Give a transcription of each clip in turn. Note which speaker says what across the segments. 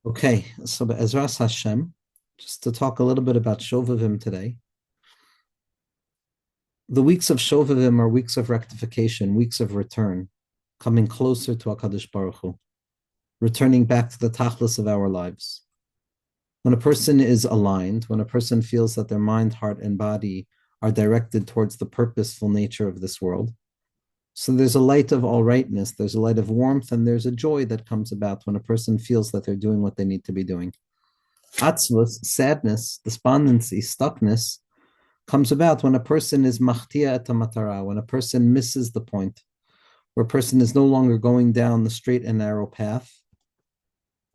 Speaker 1: Okay, so Be'ezras Hashem, just to talk a little bit about Shovavim today. The weeks of Shovavim are weeks of rectification, weeks of return, coming closer to HaKadosh Baruch Hu, returning back to the tachlis of our lives. When a person is aligned, when a person feels that their mind, heart, and body are directed towards the purposeful nature of this world, so there's a light of all rightness, there's a light of warmth, and there's a joy that comes about when a person feels that they're doing what they need to be doing. Atzvus, sadness, despondency, stuckness, comes about when a person is machtia et matara, when a person misses the point, where a person is no longer going down the straight and narrow path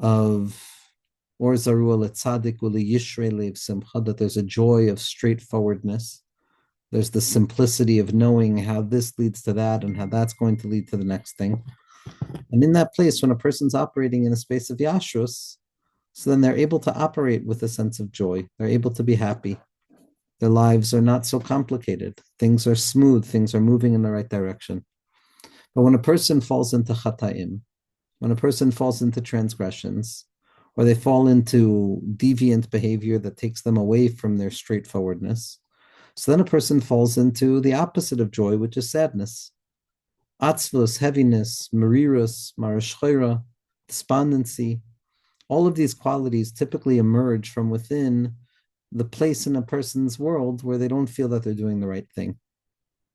Speaker 1: of or zaru tzadik yishrei lev simcha, that there's a joy of straightforwardness. There's the simplicity of knowing how this leads to that and how that's going to lead to the next thing. And in that place, when a person's operating in a space of yashrus, so then they're able to operate with a sense of joy. They're able to be happy. Their lives are not so complicated. Things are smooth. Things are moving in the right direction. But when a person falls into chataim, when a person falls into transgressions, or they fall into deviant behavior that takes them away from their straightforwardness, so then a person falls into the opposite of joy, which is sadness. Atzvus, heaviness, marirus, marashchira, despondency. All of these qualities typically emerge from within the place in a person's world where they don't feel that they're doing the right thing.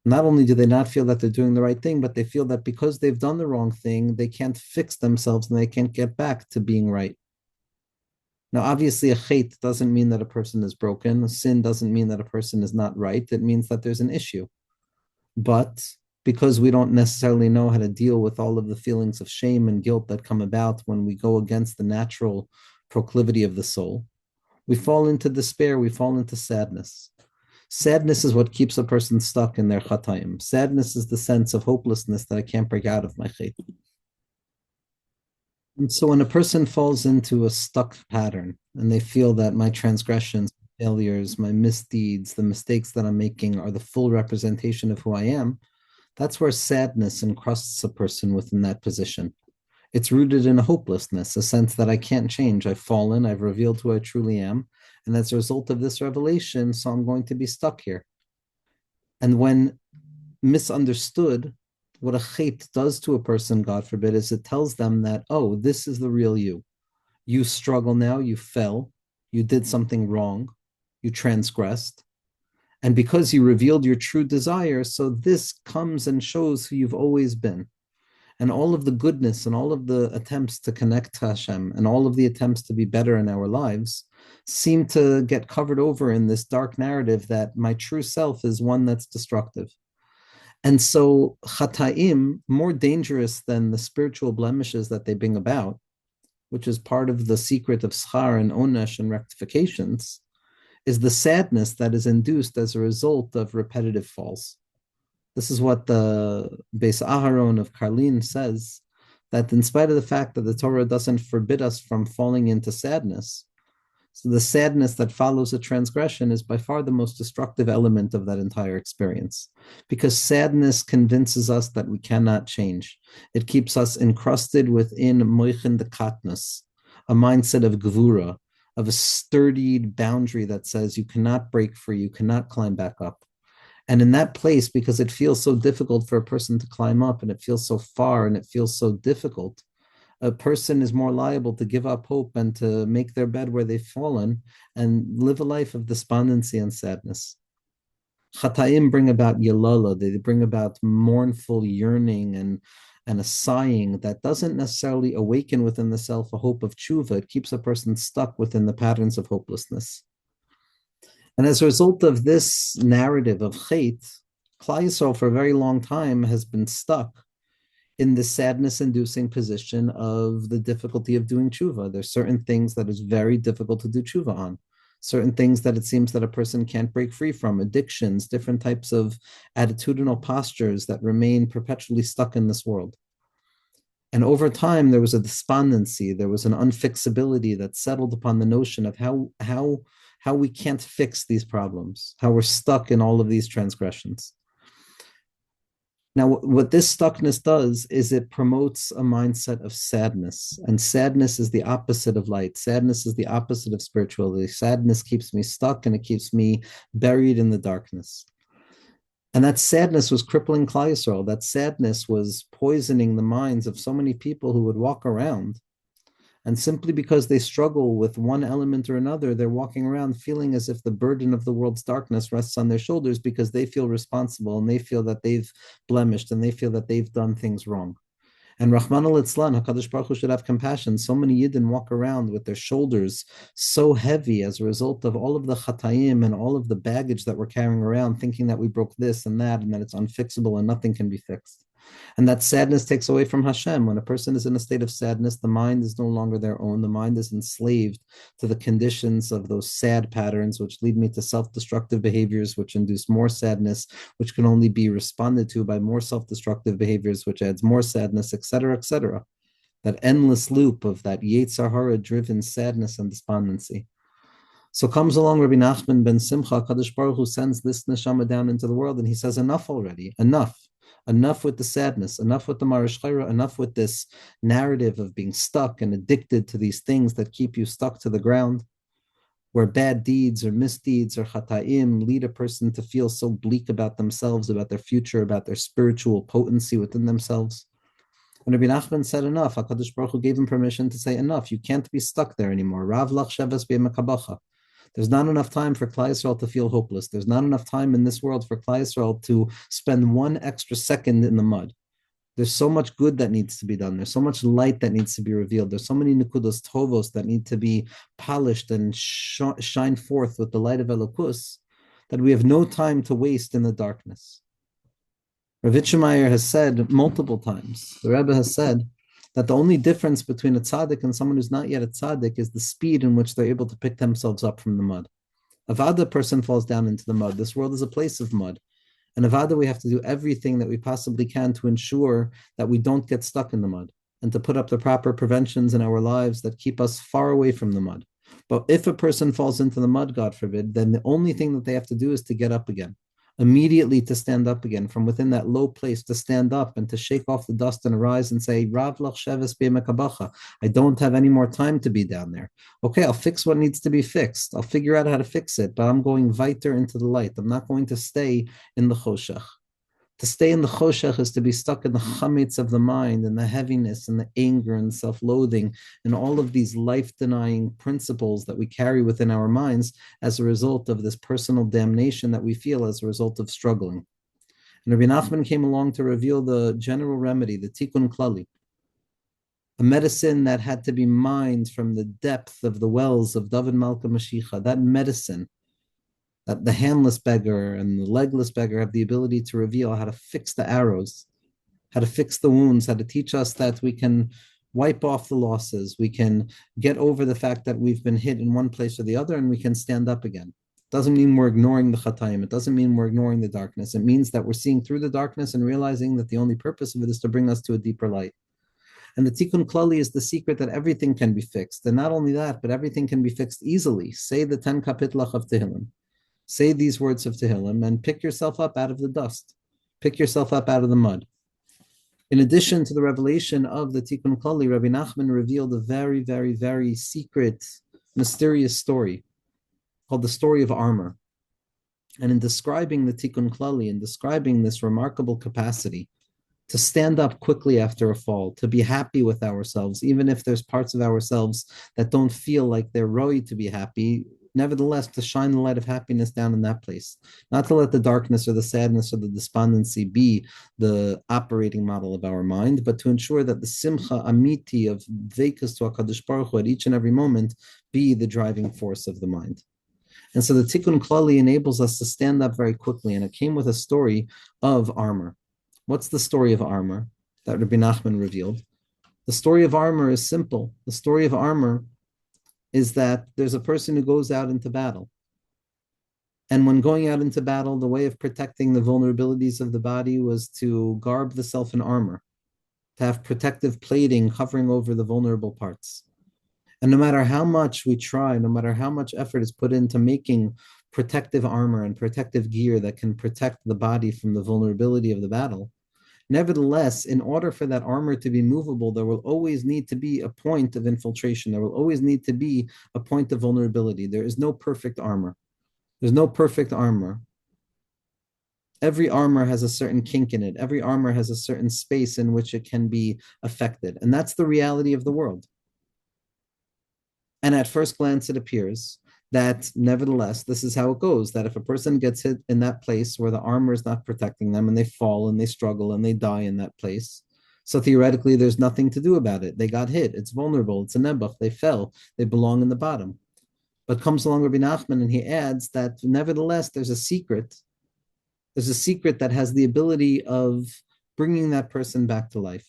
Speaker 1: Not only do they not feel that they're doing the right thing, but they feel that because they've done the wrong thing, they can't fix themselves and they can't get back to being right. Now, obviously, a chait doesn't mean that a person is broken. A sin doesn't mean that a person is not right. It means that there's an issue. But because we don't necessarily know how to deal with all of the feelings of shame and guilt that come about when we go against the natural proclivity of the soul, we fall into despair, we fall into sadness. Sadness is what keeps a person stuck in their chataim. Sadness is the sense of hopelessness that I can't break out of my chait. And so when a person falls into a stuck pattern and they feel that my transgressions, failures, my misdeeds, the mistakes that I'm making are the full representation of who I am, that's where sadness encrusts a person within that position. It's rooted in a hopelessness, a sense that I can't change. I've fallen, I've revealed who I truly am. And as a result of this revelation, so I'm going to be stuck here. And when misunderstood, what a chait does to a person, God forbid, is it tells them that, oh, this is the real you. You struggle now, you fell, you did something wrong, you transgressed. And because you revealed your true desire, so this comes and shows who you've always been. And all of the goodness and all of the attempts to connect to Hashem and all of the attempts to be better in our lives seem to get covered over in this dark narrative that my true self is one that's destructive. And so chataim, more dangerous than the spiritual blemishes that they bring about, which is part of the secret of schar and onesh and rectifications, is the sadness that is induced as a result of repetitive falls. This is what the Beis Aharon of Karlin says, that in spite of the fact that the Torah doesn't forbid us from falling into sadness, so the sadness that follows a transgression is by far the most destructive element of that entire experience, because sadness convinces us that we cannot change. It keeps us encrusted within moichin de katnus, a mindset of gvura, of a sturdy boundary that says you cannot break free, you cannot climb back up. And in that place, because it feels so difficult for a person to climb up and it feels so far and it feels so difficult, a person is more liable to give up hope and to make their bed where they've fallen and live a life of despondency and sadness. Chataim bring about yalala, they bring about mournful yearning and a sighing that doesn't necessarily awaken within the self a hope of tshuva. It keeps a person stuck within the patterns of hopelessness. And as a result of this narrative of chait, Klali Yisrael for a very long time has been stuck in the sadness-inducing position of the difficulty of doing tshuva. There's certain things that is very difficult to do tshuva on. Certain things that it seems that a person can't break free from, addictions, different types of attitudinal postures that remain perpetually stuck in this world. And over time, there was a despondency, there was an unfixability that settled upon the notion of how we can't fix these problems, how we're stuck in all of these transgressions. Now, what this stuckness does is it promotes a mindset of sadness. And sadness is the opposite of light. Sadness is the opposite of spirituality. Sadness keeps me stuck and it keeps me buried in the darkness. And that sadness was crippling Klal Yisrael. That sadness was poisoning the minds of so many people who would walk around. And simply because they struggle with one element or another, they're walking around feeling as if the burden of the world's darkness rests on their shoulders because they feel responsible and they feel that they've blemished and they feel that they've done things wrong. And Rahman al Islan, HaKadosh Baruch Hu should have compassion. So many Yidden walk around with their shoulders so heavy as a result of all of the chatayim and all of the baggage that we're carrying around, thinking that we broke this and that it's unfixable and nothing can be fixed. And that sadness takes away from Hashem. When a person is in a state of sadness, the mind is no longer their own. The mind is enslaved to the conditions of those sad patterns, which lead me to self-destructive behaviors, which induce more sadness, which can only be responded to by more self-destructive behaviors, which adds more sadness, etc., etc. That endless loop of that Yetzer Hara-driven sadness and despondency. So comes along Rabbi Nachman ben Simcha, Kadosh Baruch Hu sends this neshama down into the world, and he says, enough already, enough. Enough with the sadness, enough with the Marish Chayra, enough with this narrative of being stuck and addicted to these things that keep you stuck to the ground, where bad deeds or misdeeds or chata'im lead a person to feel so bleak about themselves, about their future, about their spiritual potency within themselves. And Rabbi Nachman said enough. HaKadosh Baruch Hu gave him permission to say enough. You can't be stuck there anymore. Rav lach shevas be'mekabacha. There's not enough time for Klal Yisrael to feel hopeless. There's not enough time in this world for Klal Yisrael to spend one extra second in the mud. There's so much good that needs to be done. There's so much light that needs to be revealed. There's so many nekudos tovos that need to be polished and shine forth with the light of Elokus that we have no time to waste in the darkness. Rav Yitzchak has said multiple times, the Rebbe has said, that the only difference between a tzaddik and someone who's not yet a tzaddik is the speed in which they're able to pick themselves up from the mud. A vada person falls down into the mud. This world is a place of mud. And a vada, we have to do everything that we possibly can to ensure that we don't get stuck in the mud and to put up the proper preventions in our lives that keep us far away from the mud. But if a person falls into the mud, God forbid, then the only thing that they have to do is to get up again. Immediately to stand up again from within that low place, to stand up and to shake off the dust and arise and say, Rav lach sheves be'mekabacha. I don't have any more time to be down there. Okay, I'll fix what needs to be fixed. I'll figure out how to fix it, but I'm going weiter into the light. I'm not going to stay in the choshech. To stay in the choshech is to be stuck in the chametz of the mind and the heaviness and the anger and self-loathing and all of these life-denying principles that we carry within our minds as a result of this personal damnation that we feel as a result of struggling. And Rabbi Nachman came along to reveal the general remedy, the Tikkun Klali, a medicine that had to be mined from the depth of the wells of David Malka Mashiach. That medicine that the handless beggar and the legless beggar have the ability to reveal how to fix the arrows, how to fix the wounds, how to teach us that we can wipe off the losses, we can get over the fact that we've been hit in one place or the other, and we can stand up again. It doesn't mean we're ignoring the chatayim. It doesn't mean we're ignoring the darkness. It means that we're seeing through the darkness and realizing that the only purpose of it is to bring us to a deeper light. And the Tikkun Klali is the secret that everything can be fixed. And not only that, but everything can be fixed easily. Say the 10 kapitlach of Tehillim. Say these words of Tehillim and pick yourself up out of the dust. Pick yourself up out of the mud. In addition to the revelation of the Tikkun Klali, Rabbi Nachman revealed a very, very, very secret, mysterious story called the story of armor. And in describing the Tikkun Klali and describing this remarkable capacity to stand up quickly after a fall, to be happy with ourselves, even if there's parts of ourselves that don't feel like they're right to be happy, nevertheless, to shine the light of happiness down in that place, not to let the darkness or the sadness or the despondency be the operating model of our mind, but to ensure that the simcha amiti of vekas to HaKadosh Baruch Hu at each and every moment be the driving force of the mind. And so the Tikkun Klali enables us to stand up very quickly, and it came with a story of armor. What's the story of armor that Rabbi Nachman revealed? The story of armor is simple. The story of armor is that there's a person who goes out into battle. And when going out into battle, the way of protecting the vulnerabilities of the body was to garb the self in armor, to have protective plating covering over the vulnerable parts. And no matter how much we try, no matter how much effort is put into making protective armor and protective gear that can protect the body from the vulnerability of the battle, Nevertheless, in order for that armor to be movable, there will always need to be a point of infiltration. There will always need to be a point of vulnerability. There is no perfect armor. There's no perfect armor. Every armor has a certain kink in it. Every armor has a certain space in which it can be affected. And that's the reality of the world. And at first glance, it appears that nevertheless, this is how it goes, that if a person gets hit in that place where the armor is not protecting them and they fall and they struggle and they die in that place, so theoretically, there's nothing to do about it. They got hit. It's vulnerable. It's a nebuch. They fell. They belong in the bottom. But comes along Rabbi Nachman and he adds that nevertheless, there's a secret. There's a secret that has the ability of bringing that person back to life,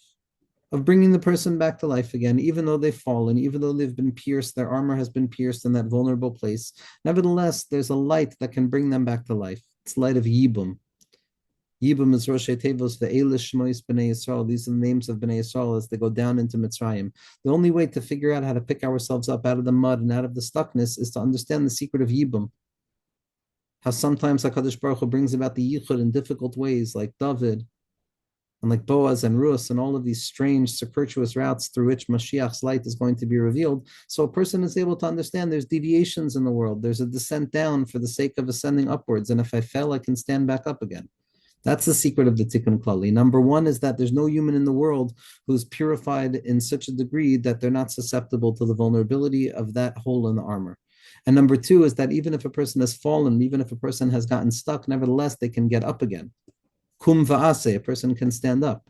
Speaker 1: of bringing the person back to life again, even though they've fallen, even though they've been pierced, their armor has been pierced in that vulnerable place. Nevertheless, there's a light that can bring them back to life. It's light of Yibum. Yibum is Rosh Tevos, the Eilish Shmois B'nai Yisrael. These are the names of B'nai Yisrael as they go down into Mitzrayim. The only way to figure out how to pick ourselves up out of the mud and out of the stuckness is to understand the secret of Yibum. How sometimes HaKadosh Baruch Hu brings about the Yichud in difficult ways, like David, and like Boaz and Rus, and all of these strange, circuitous routes through which Mashiach's light is going to be revealed. So a person is able to understand there's deviations in the world. There's a descent down for the sake of ascending upwards. And if I fell, I can stand back up again. That's the secret of the Tikkun Klali. Number one is that there's no human in the world who's purified in such a degree that they're not susceptible to the vulnerability of that hole in the armor. And number two is that even if a person has fallen, even if a person has gotten stuck, nevertheless, they can get up again. Kum va'ase, a person can stand up.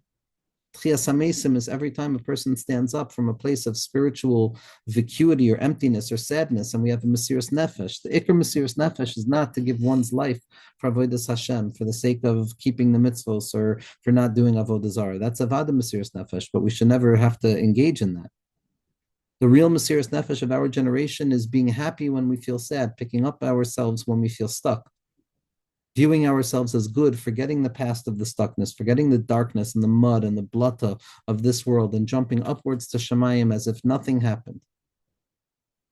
Speaker 1: Tchias hamesim is every time a person stands up from a place of spiritual vacuity or emptiness or sadness, and we have a Mesiras Nefesh. The Iker Mesiras Nefesh is not to give one's life for Avodas Hashem, for the sake of keeping the mitzvos or for not doing Avodah Zarah. That's Avada Mesiras Nefesh, but we should never have to engage in that. The real Mesiras Nefesh of our generation is being happy when we feel sad, picking up ourselves when we feel stuck, viewing ourselves as good, forgetting the past of the stuckness, forgetting the darkness and the mud and the blata of this world, and jumping upwards to Shemayim as if nothing happened,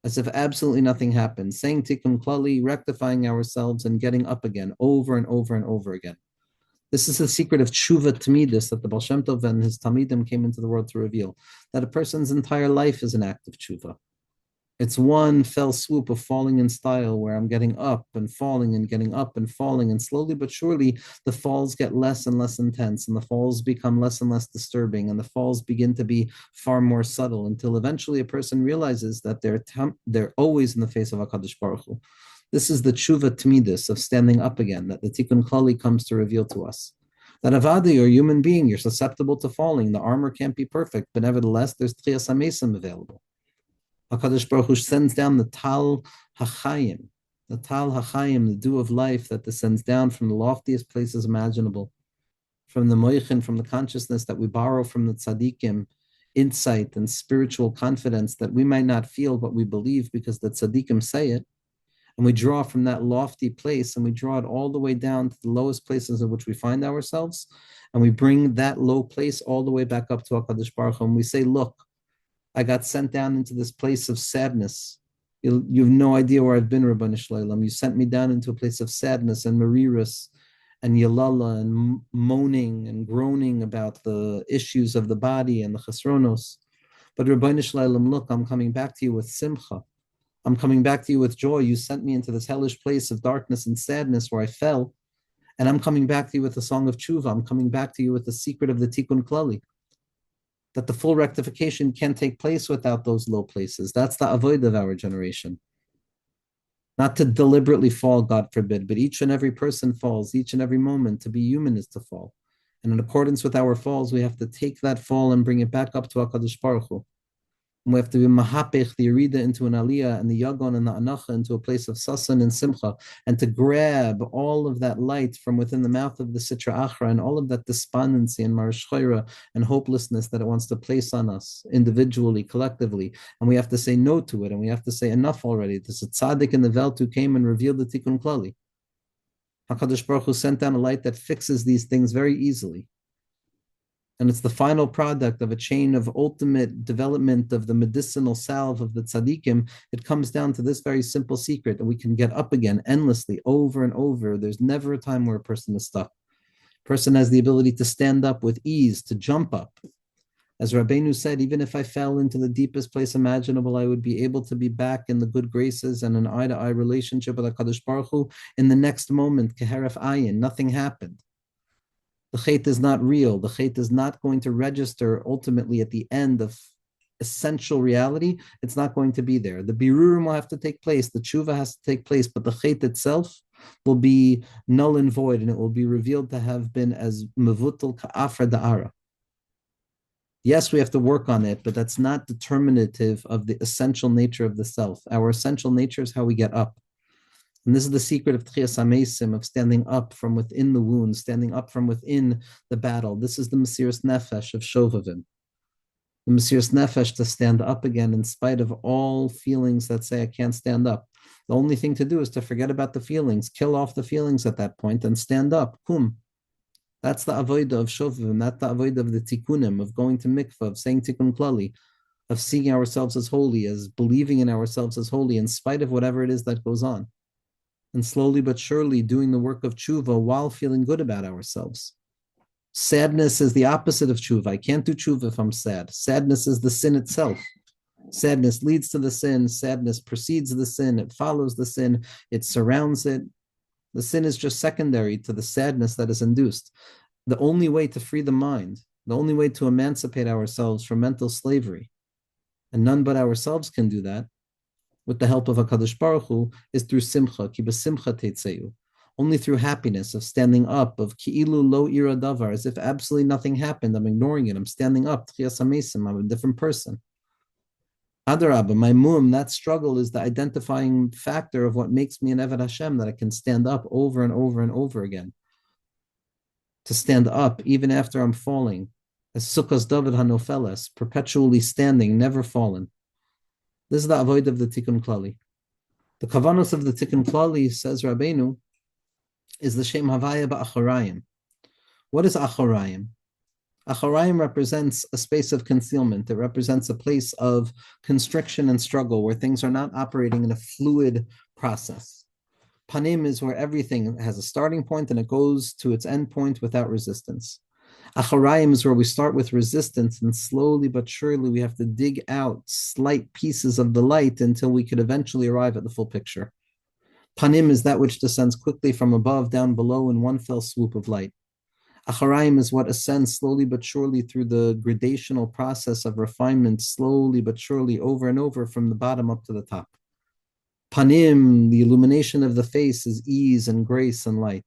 Speaker 1: as if absolutely nothing happened, saying Tikkun Klali, rectifying ourselves and getting up again over and over and over again. This is the secret of tshuva tamidus that the Baal Shem Tov and his Talmidim came into the world to reveal, that a person's entire life is an act of tshuva. It's one fell swoop of falling in style where I'm getting up and falling and getting up and falling. And slowly but surely, the falls get less and less intense and the falls become less and less disturbing and the falls begin to be far more subtle until eventually a person realizes that they're always in the face of HaKadosh Baruch Hu. This is the tshuva tamidus of standing up again that the Tikkun Klali comes to reveal to us. That avadi, you're a human being, you're susceptible to falling. The armor can't be perfect, but nevertheless, there's tchias hamesim available. HaKadosh Baruch Hu sends down the Tal HaChayim, the dew of life that descends down from the loftiest places imaginable, from the moichin, from the consciousness that we borrow from the tzaddikim, insight and spiritual confidence that we might not feel but we believe because the tzaddikim say it. And we draw from that lofty place and we draw it all the way down to the lowest places in which we find ourselves. And we bring that low place all the way back up to HaKadosh Baruch Hu. And we say, look, I got sent down into this place of sadness. You have no idea where I've been, Rabbanu Shloim. You sent me down into a place of sadness and marirus and yalala and moaning and groaning about the issues of the body and the chesronos. But Rabbanu Shloim, look, I'm coming back to you with simcha. I'm coming back to you with joy. You sent me into this hellish place of darkness and sadness where I fell. And I'm coming back to you with the song of tshuva. I'm coming back to you with the secret of the Tikkun Klali, that the full rectification can't take place without those low places. That's the avoid of our generation. Not to deliberately fall, God forbid, but each and every person falls, each and every moment. To be human is to fall. And in accordance with our falls, we have to take that fall and bring it back up to HaKadosh Baruch Hu. And we have to be mahapech, the Yerida into an aliyah, and the yagon and the anacha into a place of sasan and simcha, and to grab all of that light from within the mouth of the sitra achra and all of that despondency and marashchoira and hopelessness that it wants to place on us individually, collectively. And we have to say no to it, and we have to say enough already. There's a tzaddik in the Welt who came and revealed the Tikkun Klali. HaKadosh Baruch Hu sent down a light that fixes these things very easily. And it's the final product of a chain of ultimate development of the medicinal salve of the tzaddikim. It comes down to this very simple secret, and we can get up again endlessly, over and over. There's never a time where a person is stuck. Person has the ability to stand up with ease, to jump up. As Rabbeinu said, even if I fell into the deepest place imaginable, I would be able to be back in the good graces and an eye-to-eye relationship with HaKadosh Baruch Hu in the next moment. Keheref ayin, nothing happened. The chait is not real. The chait is not going to register ultimately at the end of essential reality. It's not going to be there. The birurim will have to take place. The tshuva has to take place, but the chait itself will be null and void, and it will be revealed to have been as mevutal ka'afra da'ara. Yes, we have to work on it, but that's not determinative of the essential nature of the self. Our essential nature is how we get up. And this is the secret of Tchias HaMeisim, of standing up from within the wound, standing up from within the battle. This is the Mesiras Nefesh of Shovavim. The Mesiras Nefesh to stand up again in spite of all feelings that say I can't stand up. The only thing to do is to forget about the feelings, kill off the feelings at that point and stand up. Kum. That's the avodah of Shovavim, that's the avodah of the tikkunim, of going to mikvah, of saying Tikkun Klali, of seeing ourselves as holy, as believing in ourselves as holy, in spite of whatever it is that goes on. And slowly but surely doing the work of tshuva while feeling good about ourselves. Sadness is the opposite of tshuva. I can't do tshuva if I'm sad. Sadness is the sin itself. Sadness leads to the sin. Sadness precedes the sin. It follows the sin. It surrounds it. The sin is just secondary to the sadness that is induced. The only way to free the mind, the only way to emancipate ourselves from mental slavery, and none but ourselves can do that, with the help of HaKadosh Baruch Hu, is through simcha, ki b'simcha teitzeyu. Only through happiness, of standing up, of ki'ilu lo ira davar, as if absolutely nothing happened, I'm ignoring it, I'm standing up, tchias hamesim, I'm a different person. Adarabba, my that struggle is the identifying factor of what makes me an Eved Hashem, that I can stand up over and over and over again. To stand up even after I'm falling, as Sukkos David Hanofeles, perpetually standing, never fallen. This is the avoid of the Tikkun Klali. The kavanos of the Tikkun Klali, says Rabbeinu, is the Shem Havaya Ba'acharayim. What is Acharayim? Acharayim represents a space of concealment. It represents a place of constriction and struggle where things are not operating in a fluid process. Panim is where everything has a starting point and it goes to its end point without resistance. Acharayim is where we start with resistance and slowly but surely we have to dig out slight pieces of the light until we could eventually arrive at the full picture. Panim is that which descends quickly from above down below in one fell swoop of light. Acharayim is what ascends slowly but surely through the gradational process of refinement, slowly but surely over and over from the bottom up to the top. Panim, the illumination of the face, is ease and grace and light.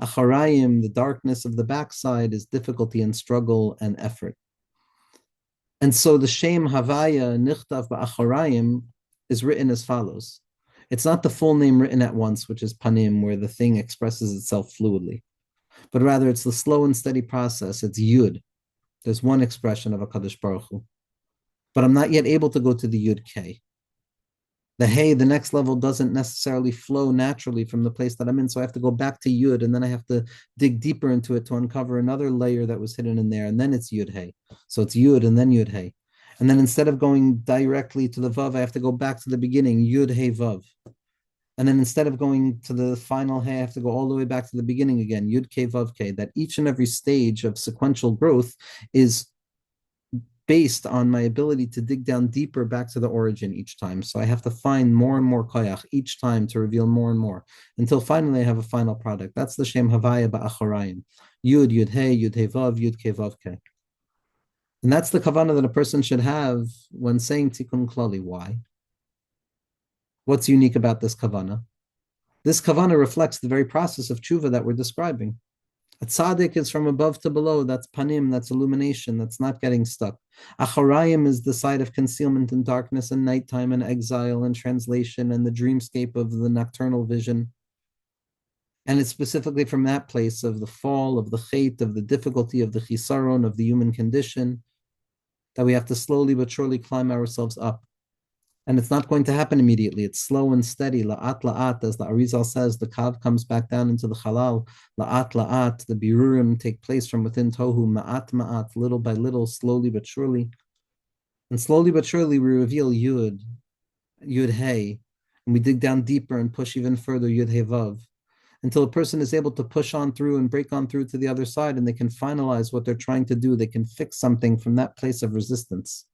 Speaker 1: Acharayim, the darkness of the backside, is difficulty and struggle and effort. And so the Shem Havaya Nichtav Ba'acharayim is written as follows. It's not the full name written at once, which is Panim, where the thing expresses itself fluidly, but rather it's the slow and steady process. It's Yud. There's one expression of HaKadosh Baruch Hu. But I'm not yet able to go to the Yud K. The Hey, the next level, doesn't necessarily flow naturally from the place that I'm in. So I have to go back to Yud, and then I have to dig deeper into it to uncover another layer that was hidden in there. And then it's Yud Hey. So it's Yud and then Yud Hey. And then instead of going directly to the Vav, I have to go back to the beginning, Yud Hey Vav. And then instead of going to the final Hey, I have to go all the way back to the beginning again, Yud K Vav K. That each and every stage of sequential growth is based on my ability to dig down deeper back to the origin each time. So I have to find more and more koyach each time to reveal more and more until finally I have a final product. That's the Shem Havaya Ba'acharayim. Yud, Yud Hey Vav, Yud Ke Vav Ke. And that's the kavanah that a person should have when saying Tikkun Klali. Why? What's unique about this kavanah? This kavanah reflects the very process of tshuva that we're describing. A tzaddik is from above to below. That's panim, that's illumination, that's not getting stuck. Acharayim is the side of concealment and darkness and nighttime and exile and translation and the dreamscape of the nocturnal vision. And it's specifically from that place of the fall, of the chait, of the difficulty, of the chisaron, of the human condition, that we have to slowly but surely climb ourselves up. And it's not going to happen immediately. It's slow and steady. La'at la'at, as the Arizal says, the kav comes back down into the halal. La'at la'at, the birurim take place from within tohu. Ma'at ma'at, little by little, slowly but surely. And slowly but surely we reveal Yud, Yud Hey, and we dig down deeper and push even further Yud Hey Vav. until a person is able to push on through and break on through to the other side, and they can finalize what they're trying to do. They can fix something from that place of resistance.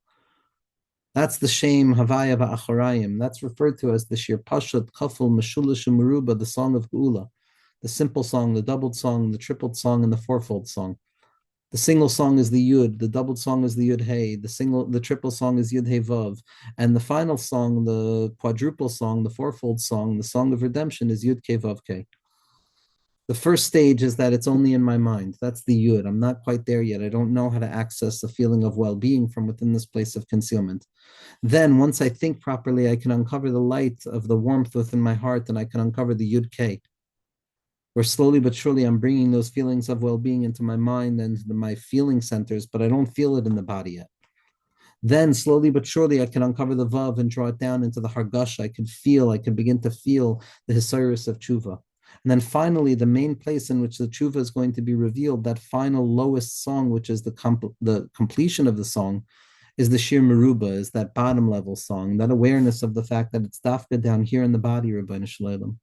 Speaker 1: That's the shame Havaya Va'acharayim. That's referred to as the Shir Pashut, Kaful, Meshulish, and Meruba, the song of Geula, the simple song, the doubled song, the tripled song, and the fourfold song. The single song is the Yud, the doubled song is the Yud Hey, the triple song is Yud Hey Vav, and the final song, the quadruple song, the fourfold song, the song of redemption is Yud Ke Vav Ke. The first stage is that it's only in my mind. That's the Yud. I'm not quite there yet. I don't know how to access a feeling of well-being from within this place of concealment. Then, once I think properly, I can uncover the light of the warmth within my heart, and I can uncover the Yud K, where slowly but surely I'm bringing those feelings of well-being into my mind and my feeling centers, but I don't feel it in the body yet. Then slowly but surely I can uncover the Vav and draw it down into the Hargasha. I can begin to feel the Hisayrus of Tshuva. And then finally, the main place in which the Tshuva is going to be revealed, that final lowest song, which is the completion of the song, is the Shir Meruba, is that bottom level song, that awareness of the fact that it's dafka down here in the body, Rabbeinu Shalom.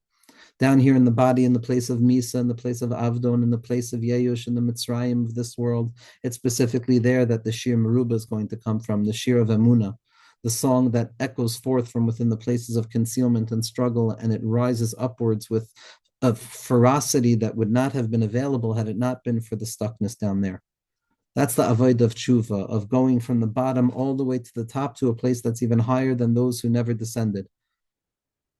Speaker 1: Down here in the body, in the place of Misa, in the place of Avdon, in the place of Yeyush, in the Mitzrayim of this world. It's specifically there that the Shir Meruba is going to come from, the Shir of Emunah, the song that echoes forth from within the places of concealment and struggle, and it rises upwards with a ferocity that would not have been available had it not been for the stuckness down there. That's the avoid of tshuva, of going from the bottom all the way to the top to a place that's even higher than those who never descended.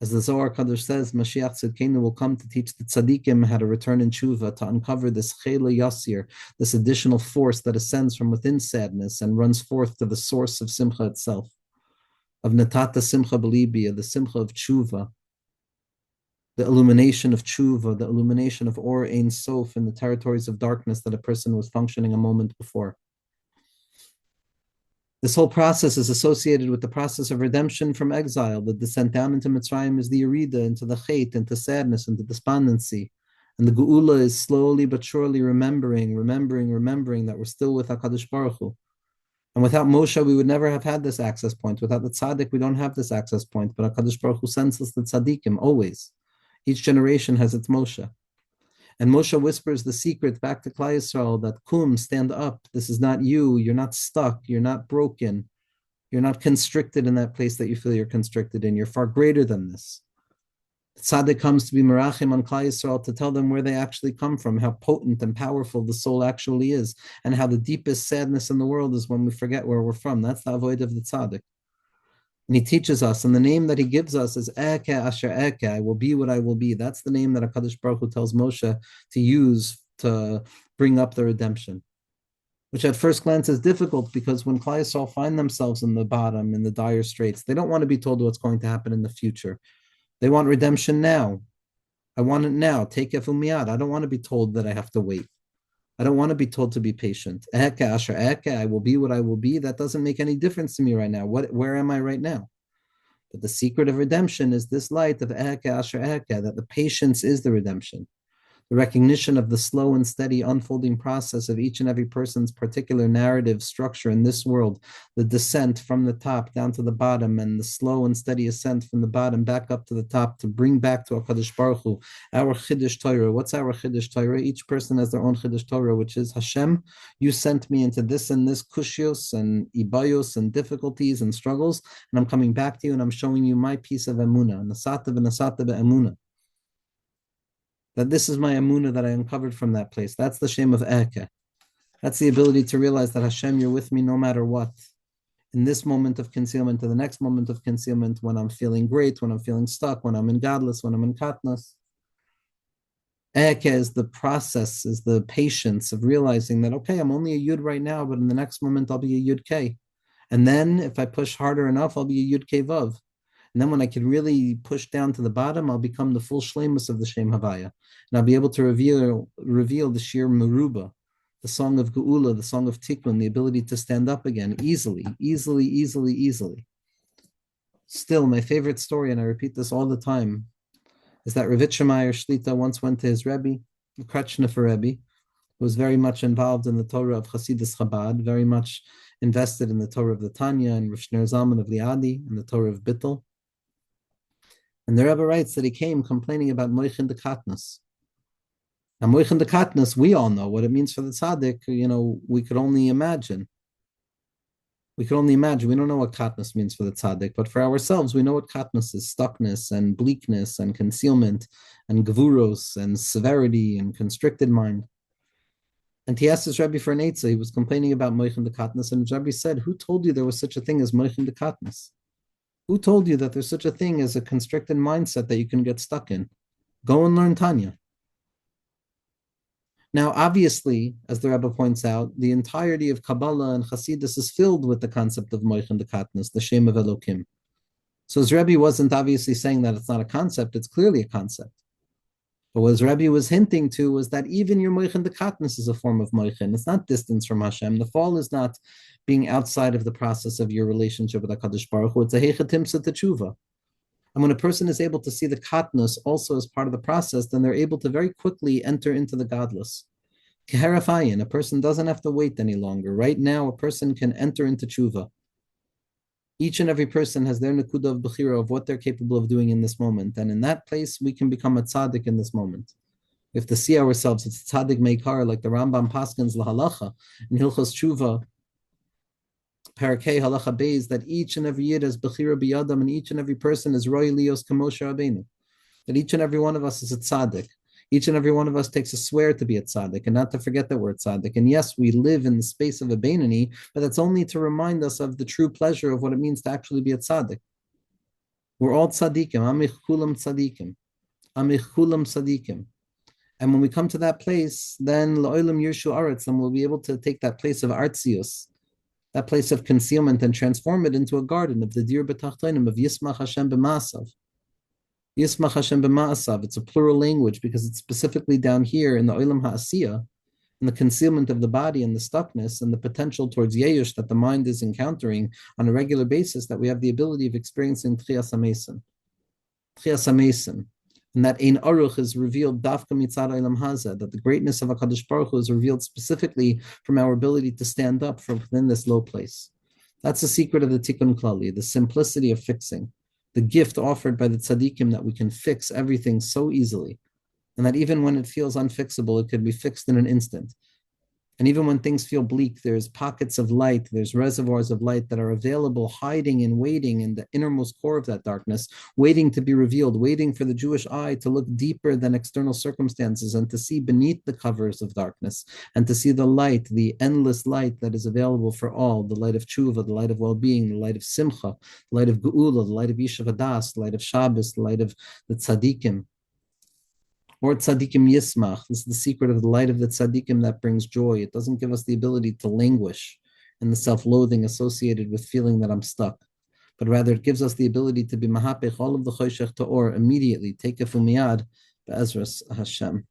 Speaker 1: As the Zohar Kadosh says, Mashiach Tzidkenu will come to teach the tzaddikim how to return in tshuva, to uncover this chela yasir, this additional force that ascends from within sadness and runs forth to the source of simcha itself, of natata simcha belibi, the simcha of tshuva, the illumination of tshuva, the illumination of or ein sof in the territories of darkness that a person was functioning a moment before. This whole process is associated with the process of redemption from exile. The descent down into Mitzrayim is the Yerida, into the Chait, into sadness, into despondency. And the Geula is slowly but surely remembering that we're still with HaKadosh Baruch Hu. And without Moshe, we would never have had this access point. Without the Tzaddik, we don't have this access point. But HaKadosh Baruch Hu sends us the Tzaddikim, always. Each generation has its Moshe. And Moshe whispers the secret back to Klali Yisrael that Kum, stand up. This is not you. You're not stuck. You're not broken. You're not constricted in that place that you feel you're constricted in. You're far greater than this. The Tzaddik comes to be Merachim on Klali Yisrael to tell them where they actually come from, how potent and powerful the soul actually is, and how the deepest sadness in the world is when we forget where we're from. That's the avoid of the Tzaddik. And he teaches us, and the name that he gives us is Eke Asher Eke, I will be what I will be. That's the name that HaKadosh Baruch Hu tells Moshe to use to bring up the redemption, which at first glance is difficult because when Klali Yisrael find themselves in the bottom, in the dire straits, they don't want to be told what's going to happen in the future. They want redemption now. I want it now. Take Efumiyad. I don't want to be told that I have to wait. I don't want to be told to be patient. Eke asher eke, I will be what I will be. That doesn't make any difference to me right now. Where am I right now? But the secret of redemption is this light of eke asher eke, that the patience is the redemption. The recognition of the slow and steady unfolding process of each and every person's particular narrative structure in this world, the descent from the top down to the bottom, and the slow and steady ascent from the bottom back up to the top to bring back to HaKadosh Baruch Hu, our Chiddush Torah. What's our Chiddush Torah? Each person has their own Chiddush Torah, which is Hashem, you sent me into this and this kushios and ibayos and difficulties and struggles, and I'm coming back to you and I'm showing you my piece of emunah, nasata v'nasata be'emunah. That this is my emunah that I uncovered from that place. That's the shame of Eke. That's the ability to realize that Hashem, you're with me no matter what. In this moment of concealment, to the next moment of concealment, when I'm feeling great, when I'm feeling stuck, when I'm in godless, when I'm in katnas. Eke is the process, is the patience of realizing that, okay, I'm only a Yud right now, but in the next moment, I'll be a Yud K. And then if I push harder enough, I'll be a Yud K Vav. And then when I can really push down to the bottom, I'll become the full shlemus of the Shem Havaya. And I'll be able to reveal the Shir Meruba, the song of Geula, the song of Tikkun, the ability to stand up again easily. Still, my favorite story, and I repeat this all the time, is that Rav Yitzchak Shlita once went to his Rebbe, the Kretschnefer Rebbe, who was very much involved in the Torah of Hasidus Chabad, very much invested in the Torah of the Tanya and Rav Shner Zalman of Liadi and the Torah of Bittel. And the Rebbe writes that he came complaining about Moichin de Katnas. Now, moichin the katnas, we all know what it means for the tzaddik. We could only imagine. We could only imagine. We don't know what katnas means for the tzaddik, but for ourselves, we know what katnas is: stuckness and bleakness and concealment and gevuros and severity and constricted mind. And he asked his Rebbe for an eitzah. He was complaining about moichin the katnas, and his Rebbe said, "Who told you there was such a thing as moichin the katnas? Who told you that there's such a thing as a constricted mindset that you can get stuck in? Go and learn Tanya." Now, obviously, as the Rebbe points out, the entirety of Kabbalah and Hasidus is filled with the concept of Moich and the Katnas, the Shem of Elokim. So his Rebbe wasn't obviously saying that it's not a concept, it's clearly a concept. But what his Rebbe was hinting to was that even your Moich and the Katnas is a form of Moichin. It's not distance from Hashem. The fall is not being outside of the process of your relationship with HaKadosh Baruch Hu. It's a Hechatimsa Teshuva. And when a person is able to see the katnus also as part of the process, then they're able to very quickly enter into the godless. Keherafayin, a person doesn't have to wait any longer. Right now, a person can enter into tshuva. Each and every person has their nekuda of bechira of what they're capable of doing in this moment. And in that place, we can become a tzaddik in this moment. We have to see ourselves. It's tzaddik meikar, like the Rambam Paskins lahalacha in Hilchos Tshuva, Parakeh halacha beis, that each and every yid is bechira biyadam, and each and every person is roy lios kamoshe rabbeinu. That each and every one of us is a tzaddik. Each and every one of us takes a swear to be a tzaddik and not to forget that we're a tzaddik. And yes, we live in the space of a Beinani, but that's only to remind us of the true pleasure of what it means to actually be a tzaddik. We're all tzaddikim. Amich kulam tzaddikim. Amich kulam tzaddikim. And when we come to that place, then la'olam yirshu aretz, then we'll be able to take that place of artzius, that place of concealment, and transform it into a garden of the dir b'tachtonim, of Yismach Hashem b'ma'asav. Yismach Hashem b'ma'asav. It's a plural language because it's specifically down here in the Olam Ha'asiyah, in the concealment of the body and the stuckness and the potential towards Yeyush that the mind is encountering on a regular basis, that we have the ability of experiencing Tchias HaMesim. Tchias HaMesim. And that Ein Aruch is revealed dafka mitzad Olam Hazeh, that the greatness of HaKadosh Baruch Hu is revealed specifically from our ability to stand up from within this low place. That's the secret of the Tikkun Klali, the simplicity of fixing. The gift offered by the tzaddikim that we can fix everything so easily, and that even when it feels unfixable, it could be fixed in an instant. And even when things feel bleak, there's pockets of light, there's reservoirs of light that are available, hiding and waiting in the innermost core of that darkness, waiting to be revealed, waiting for the Jewish eye to look deeper than external circumstances and to see beneath the covers of darkness and to see the light, the endless light that is available for all, the light of tshuva, the light of well-being, the light of simcha, the light of geula, the light of Yishuv Hadas, the light of Shabbos, the light of the tzaddikim. Or tzaddikim yismach. This is the secret of the light of the tzaddikim that brings joy. It doesn't give us the ability to languish in the self-loathing associated with feeling that I'm stuck, but rather it gives us the ability to be mahapech all of the choshech to or immediately, take a fumiyad, be'ezras Hashem.